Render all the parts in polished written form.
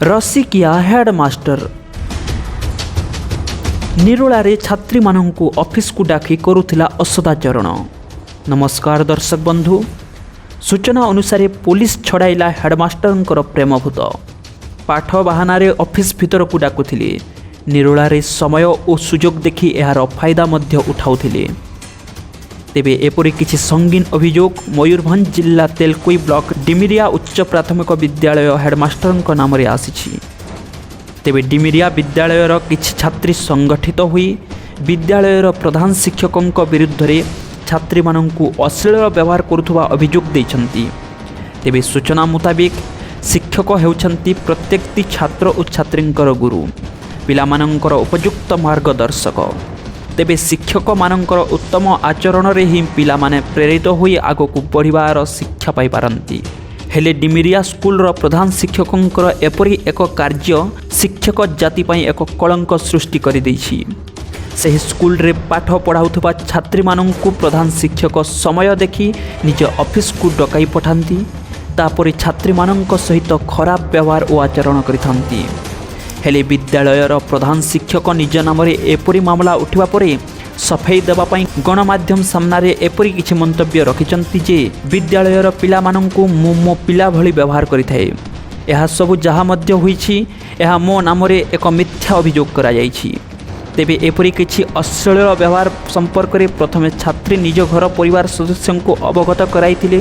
रसिकिया headmaster निरोलारे छात्री मानंकु office को डाकी करुथिला असदाचरण। नमस्कार दर्शक बंधु, सूचना अनुसार पुलिस छड़ाइला हेडमास्टर प्रेमभूत पाठ बाहानारे ऑफिस भीतर को डाकुथिले। निरोलारे समय और सुजोग देखि एहार फायदा मध्य उठाउथिले। तेबे एपरि किछि संगीन अभियोग मयूरभंज जिला तेलकोई ब्लॉक डिमिरिया उच्च प्राथमिक विद्यालय हेडमास्टर नाम रे आसीछि। तेबे डिमिरिया विद्यालयर किछि छात्री संगठित हुई विद्यालयर प्रधान शिक्षकों विरुद्ध रे छात्री मानंकु अश्लील व्यवहार करुथुवा अभियोग दैछन्ति। तेबे सूचना मुताबिक शिक्षक हेउछन्ति प्रत्येकटी छात्र और छात्रींकर गुरु, पिलामानंकर उपयुक्त मार्गदर्शक। तेबे शिक्षक मानंकर उत्तम आचरण रे ही पिला माने प्रेरित होई आगकु बढ़िबार शिक्षा पाई पारंती। हेले डिमिरिया स्कूल रो प्रधान शिक्षकों एपरी एक कार्य शिक्षक जाति पाई एक कलंक सृष्टि करि दैछि। सही स्कूल रे पाठ पढ़ाउथबा छात्री मानंकु प्रधान शिक्षक समय देखि निज ऑफिस को डकाई पठांती, तापरे छात्री मानंक सहित खराब व्यवहार और आचरण करिथांती। हेले विद्यालयर प्रधान शिक्षक निज नाम एपरी मामला उठिबा परे सफाई देबा पई गणमाध्यम सामने एपरी किछि मंतव्य रखिचंती जे विद्यालयर पिला मानंकु मो पिला भली व्यवहार करिथाए। एहा सब जहा मध्य होईछि एहा मो नाम एक मिथ्या अभियोग करा जाईछि। तेबे एपरी किछि अश्लील व्यवहार संपर्क रे प्रथमे छात्री निज घर परिवार सदस्यों को अवगत कराइथिले।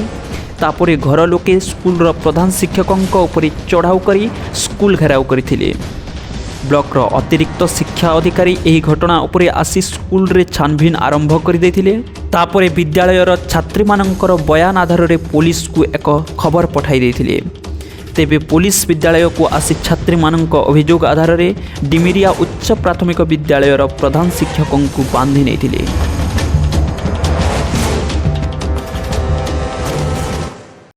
तापरे घर लोके स्कूल प्रधान शिक्षकों उपरि चढ़ाऊ करी स्कूल घेराव करथिले। ब्लॉक अतिरिक्त शिक्षा अधिकारी यही घटना उपरे आसी स्कूल रे छानभिन आरंभ कर देथिले। तापरे विद्यालयर छात्री मानंकर बयान आधार रे पुलिस को एक खबर पठाई देथिले। तेबे पुलिस विद्यालय को आसी छात्री मानंक अभियोग आधार रे डिमिरिया उच्च प्राथमिक विद्यालयर प्रधान शिक्षकों को बांधि नेथिले।